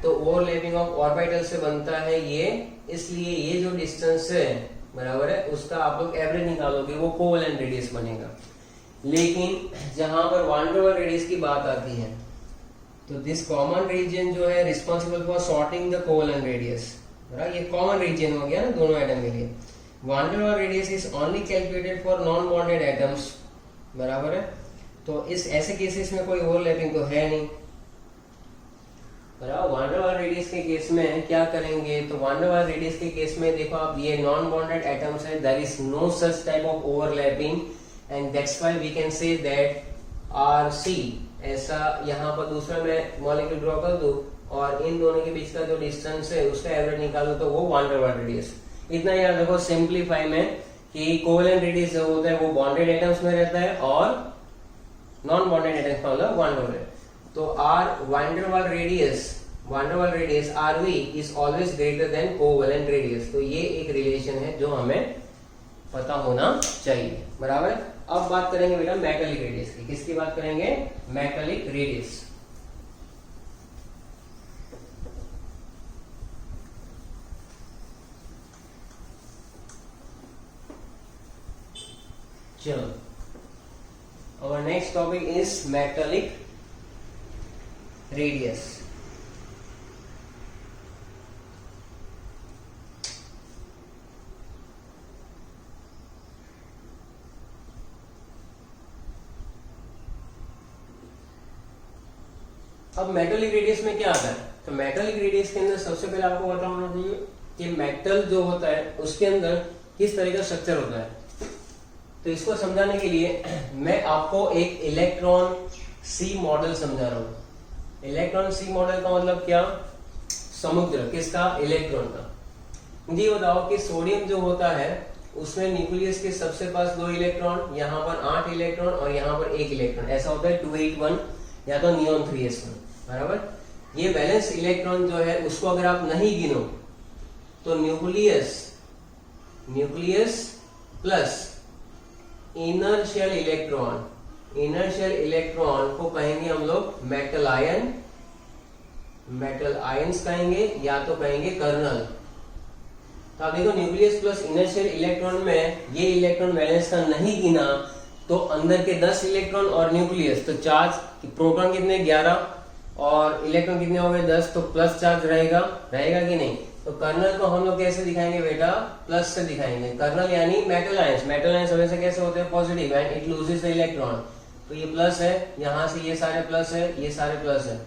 तो ओवरलैपिंग ऑफ ऑर्बिटल से बनता है ये। इसलिए ये जो डिस्टेंस है, बराबर है, उसका आप लोग एवरेज निकालोगे वो कोवेलेंट रेडियस बनेगा। लेकिन जहां पर वान डेर वाल रेडियस की बात आती है तो दिस कॉमन रीजन जो है responsible for sorting the covalent radius, बराबर। ये कॉमन रीजन हो गया ना दोनों एटम के लिए। वान डेर वाल radius is only calculated for non bonded atoms, बराबर है। तो इस ऐसे केसेस में कोई ओवरलैपिंग तो है नहीं, बराबर। वान डेर वाल रेडियस के केस में क्या करेंगे? तो वान डेर वाल रेडियस के केस में देखो आप, ये नॉन बॉन्डेड एटम्स है, there is no such type of overlapping, and that's why we can say that RC, ऐसा यहाँ पर दूसरा मैं मॉलिक्यूल ड्रॉ कर दूं और इन दोनों के बीच का जो डिस्टेंस है उसका एवरेज निकालो तो वो वान डेर वाल रेडियस। इतना याद रखो सिंप्लीफाई में कि कोवेलेंट रेडियस जो होता है वो बॉन्डेड एटम्स में रहता है और नॉन बॉन्डेड एटम्स का मतलब वान डेर वाल। तो वान डेर वाल radius RV is always greater than covalent radius. तो ये एक रिलेशन है जो हमें पता होना चाहिए, बराबर। अब बात करेंगे बेटा मेटालिक रेडियस की। किसकी बात करेंगे? Metallic radius. चलो, our next topic is metallic radius. अब मेटालिक रेडियस में क्या आता है? तो मेटालिक रेडियस के अंदर सबसे पहले आपको पता होना चाहिए कि मेटल जो होता है उसके अंदर किस तरह का स्ट्रक्चर होता है। तो इसको समझाने के लिए मैं आपको एक इलेक्ट्रॉन सी मॉडल समझा रहा हूं। इलेक्ट्रॉन सी मॉडल का मतलब क्या? समुद्र। किसका? इलेक्ट्रॉन का। मुझे बताओ कि सोडियम जो होता है उसमें न्यूक्लियस के सबसे पास 2 इलेक्ट्रॉन, यहाँ पर 8 इलेक्ट्रॉन और यहाँ पर 1 इलेक्ट्रॉन, ऐसा होता है 281 या तो नियॉन 3s1, बराबर। ये बैलेंस इलेक्ट्रॉन जो है उसको अगर आप नहीं गिनो तो nucleus plus inner shell electron को कहेंगे हम लोग मेटल आयंस कहेंगे या तो कहेंगे कर्नल। तो आप देखो nucleus plus inner shell electron में ये इलेक्ट्रॉन वैलेंस का नहीं गिना तो अंदर के 10 इलेक्ट्रॉन और न्यूक्लियस, तो चार्ज प्रोटॉन कितने 11 और इलेक्ट्रॉन कितने हो गए 10, तो प्लस चार्ज रहेगा कि नहीं? तो कर्नल को हम लोग कैसे दिखाएंगे बेटा? प्लस से दिखाएंगे। कर्नल यानी मेटल आयंस हमेशा कैसे होते हैं? Positive, and it loses the electron. तो ये प्लस है, यहाँ से ये सारे प्लस है, ये सारे प्लस है,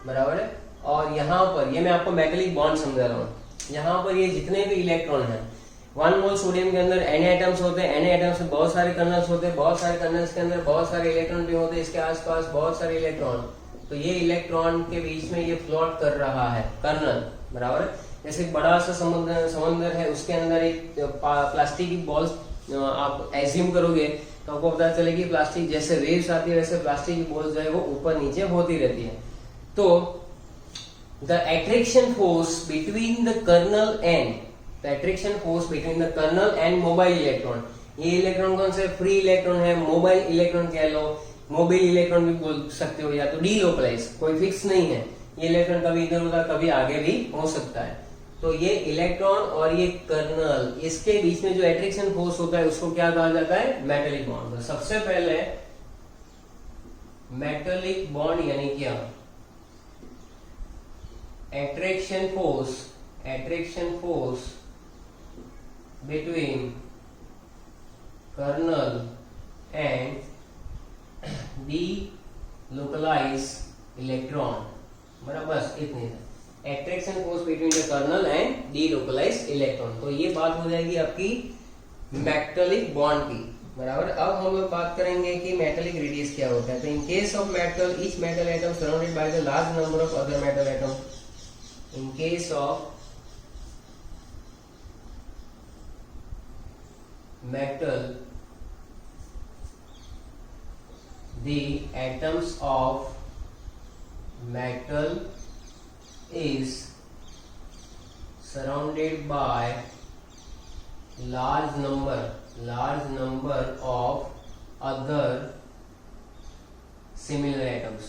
बराबर है। और यहाँ पर ये मैं आपको मेटलिक बॉन्ड समझा रहा हूँ। यहाँ पर ये जितने भी इलेक्ट्रॉन हैं, 1 मोल सोडियम के अंदर n एटम्स होते हैं, n एटम्स में बहुत सारे कर्नल्स होते हैं, बहुत सारे कर्नल्स के अंदर बहुत सारे इलेक्ट्रॉन भी होते हैं, इसके आसपास बहुत सारे इलेक्ट्रॉन। तो ये इलेक्ट्रॉन के बीच में ये फ्लोट कर रहा है कर्नल, बराबर है। जैसे एक बड़ा सा समंदर है, उसके अंदर एक प्लास्टिक की बॉल्स आप एज्यूम करोगे तो आपको पता चलेगी प्लास्टिक जैसे वेव्स आती है वैसे प्लास्टिक की बॉल्स जो है वो ऊपर नीचे होती रहती है। तो the attraction force between the kernel and mobile electron, ये इलेक्ट्रॉन कौन से? फ्री इलेक्ट्रॉन है, मोबाइल इलेक्ट्रॉन कह लो, मोबाइल इलेक्ट्रॉन भी बोल सकते हो, या तो डीलोकलाइज, कोई फिक्स नहीं है। ये इलेक्ट्रॉन कभी इधर उधर कभी आगे भी हो सकता है। तो ये इलेक्ट्रॉन और ये कर्नल, इसके बीच में जो एट्रैक्शन फोर्स होता है उसको क्या कहा जाता है? Metallic bond. तो सबसे पहले मेटेलिक बॉन्ड यानी क्या? attraction force between kernel and delocalized electron, बराबर, बस इतने। attraction force between the kernel and delocalized electron। तो ये बात हो जाएगी आपकी मेटलिक बॉन्ड की, बराबर। अब हम लोग बात करेंगे कि मेटलिक रेडियस क्या होता है। तो इन case of metal, each metal atom surrounded by the large number of other metal atom. In case of metal, the atoms of metal is surrounded by large number of other similar atoms,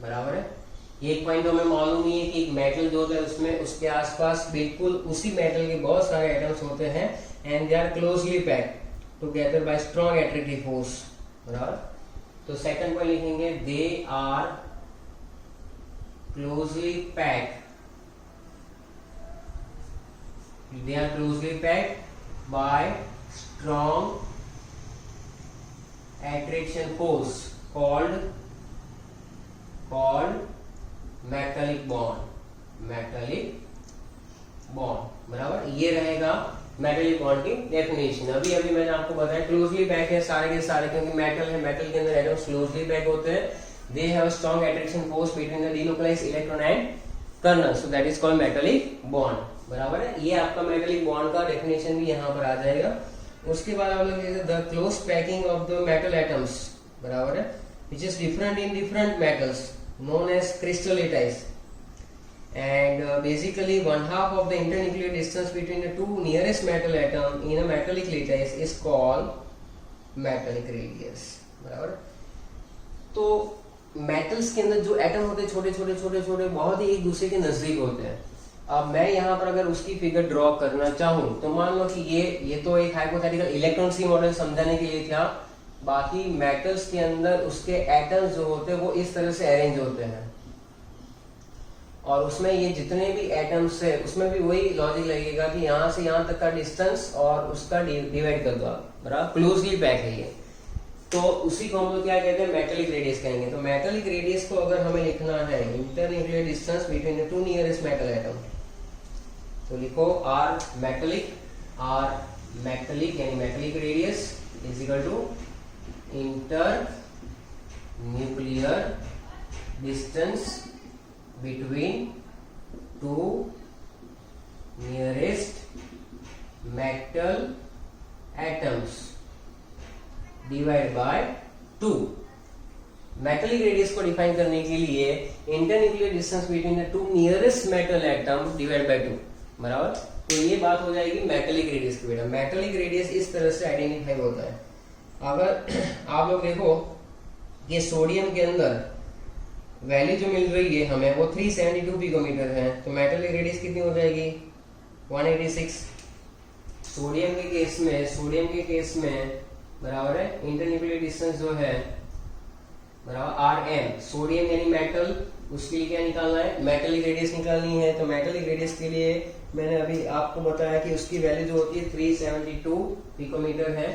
बराबर है। एक point हमें मालूम ही है कि एक metal जो होता है उसमें उसके आसपास बिल्कुल उसी मेटल के बहुत सारे एटम्स होते हैं, and they are closely packed together by strong attractive force, बराबर। तो सेकंड पॉइंट लिखेंगे they are closely packed by strong attraction force called metallic bond, बराबर। ये रहेगा मेटलिक बॉन्ड की डेफिनेशन। अभी मैंने आपको बताया क्लोजली पैक है सारे के सारे, क्योंकि मेटल है, मेटल के अंदर एटम्स क्लोजली पैक होते हैं। They have strong attraction force between the delocalised electron and kernel, so that is called metallic bond, बराबर है। ये आपका मेटलिक बॉन्ड का डेफिनेशन भी यहाँ पर आ जाएगा। उसके बाद आप लोग the close packing of the metal atoms, बराबर है, which is different in different metals known as crystal lattice, and basically 1/2 of the internuclear distance between the two nearest metal atom in a metallic lattice is called metallic radius, बराबर। तो metals के अंदर जो atom होते हैं छोटे बहुत ही एक दूसरे के नजदीक होते हैं। अब मैं यहाँ पर अगर उसकी फिगर ड्रॉ करना चाहूँ तो मान लो कि ये तो एक हाइपोथेटिकल इलेक्ट्रॉन सी मॉडल समझाने के लिए था। बाकी मेटल्स के अंदर उसके एटम्स जो होते हैं वो इस तरह से अरेंज होते हैं, और उसमें ये जितने भी एटम्स है उसमें भी वही लॉजिक लगेगा कि यहाँ से यहाँ तक का डिस्टेंस और उसका डिवाइड कर दो, बराबर, क्लोजली पैक है ये। तो उसी को हम लोग क्या कहते हैं? मेटलिक रेडियस कहेंगे। तो मेटलिक रेडियस को अगर हमें लिखना है internuclear distance between the two nearest metal atom, तो लिखो आर मेटलिक यानी metallic radius is equal to inter nuclear distance between two nearest metal atoms divide by 2। Metallic radius को डिफाइन करने के लिए internuclear distance between the 2 nearest metal atom divide by 2, बराबर। तो ये बात हो जाएगी मेटलिक रेडियस की। बेटा मेटलिक रेडियस इस तरह से आइडेंटिफाई होता है। अगर आप लोग देखो कि सोडियम के अंदर वैल्यू जो मिल रही है हमें वो 372 पिकोमीटर है, तो मेटलिक रेडियस कितनी हो जाएगी 186। सोडियम के केस में बराबर है इंटरन्यूक्लियर डिस्टेंस जो है बराबर Rm, सोडियम यानी मेटल, उसके लिए क्या निकालना है, मेटलिक रेडियस निकालनी है। तो मेटलिक रेडियस के लिए मैंने अभी आपको बताया कि उसकी वैल्यू जो होती है 372 पिकोमीटर है,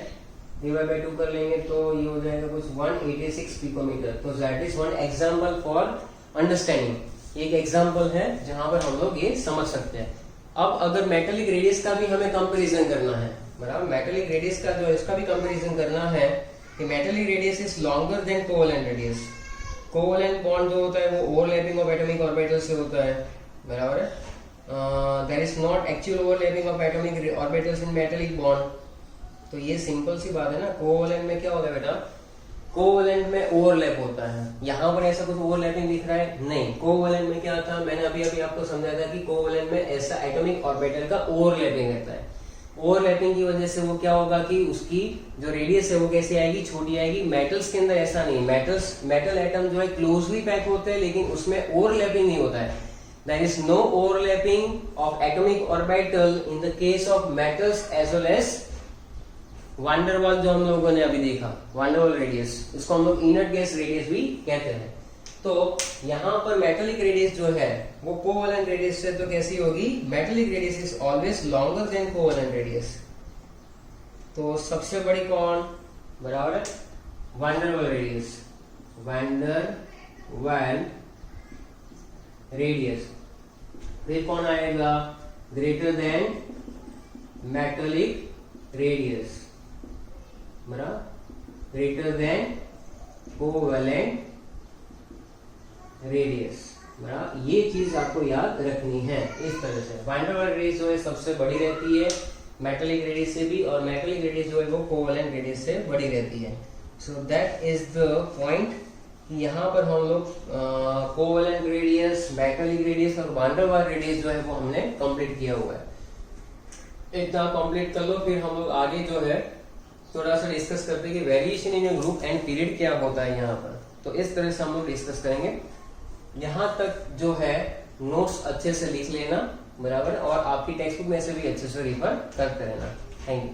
डिवाइड बाय 2 कर लेंगे तो ये हो जाएगा कुछ 186 पिकोमीटर। तो that is one example for understanding. एक एग्जांपल है जहां पर हम लोग ये समझ सकते हैं। अब अगर मेटलिक रेडियस का भी हमें कंपैरिजन करना है, बराबर, मेटलिक रेडियस का जो है इसका भी कंपैरिजन करना है कि metallic radius is longer than covalent radius. Covalent bond जो होता है वो ओवरलैपिंग ऑफ एटॉमिक ऑर्बिटल से होता है, बराबर है। There is not actual overlapping of atomic orbitals in metallic bond. तो ये सिंपल सी बात है ना। कोवेलेंट में क्या होता है बेटा, कोवेलेंट में ओवरलैप होता है। यहाँ पर ऐसा कुछ ओवरलैपिंग दिख रहा है नहीं। कोवेलेंट में क्या था, मैंने अभी आपको समझाया था कि कोवेलेंट में ऐसा एटॉमिक ऑर्बिटल का ओवरलैपिंग रहता है। ओवरलैपिंग की वजह से वो क्या होगा कि उसकी जो रेडियस है वो कैसे आएगी, छोटी आएगी। मेटल्स के अंदर ऐसा नहीं, मेटल एटम जो है क्लोजली पैक होते हैं लेकिन उसमें ओवरलैपिंग नहीं होता है। There is no overlapping of atomic orbital in the case of metals as well as van der Waal जो हम लोगों ने अभी देखा, वांडरवाल रेडियस, इसको हम लोग इनर्ट गैस रेडियस भी कहते हैं। तो यहाँ पर मेटलिक रेडियस जो है वो कोवेलेंट रेडियस से तो कैसी होगी, metallic radius is always longer than covalent radius. तो सबसे बड़ी कौन, बराबर है वांडरवाल रेडियस, वांडरवाल रेडियस। फिर कौन आएगा, ग्रेटर देन मेटलिक रेडियस, बराबर, ग्रेटर देन कोवेलेंट रेडियस, बराबर। ये चीज आपको याद रखनी है इस तरह से। वांडरवाल रेडियस जो है सबसे बड़ी रहती है मेटलिक रेडियस से भी, और मेटलिक रेडियस जो है वो कोवेलेंट रेडियस से बड़ी रहती है। सो दैट इज द पॉइंट कि यहाँ पर हम लोग कोवेलेंट रेडियस, मेटलिक रेडियस और वांडरवाल रेडियस जो है वो हमने कंप्लीट किया हुआ है। इतना कंप्लीट कर लो, फिर हम लोग आगे जो है थोड़ा सा डिस्कस करते हैं कि variation in group and period क्या होता है यहाँ पर। तो इस तरह से हम लोग डिस्कस करेंगे। यहाँ तक जो है नोट्स अच्छे से लिख लेना, बराबर, और आपकी टेक्स्ट बुक में से भी अच्छे से रिफर करते रहना। Thank you.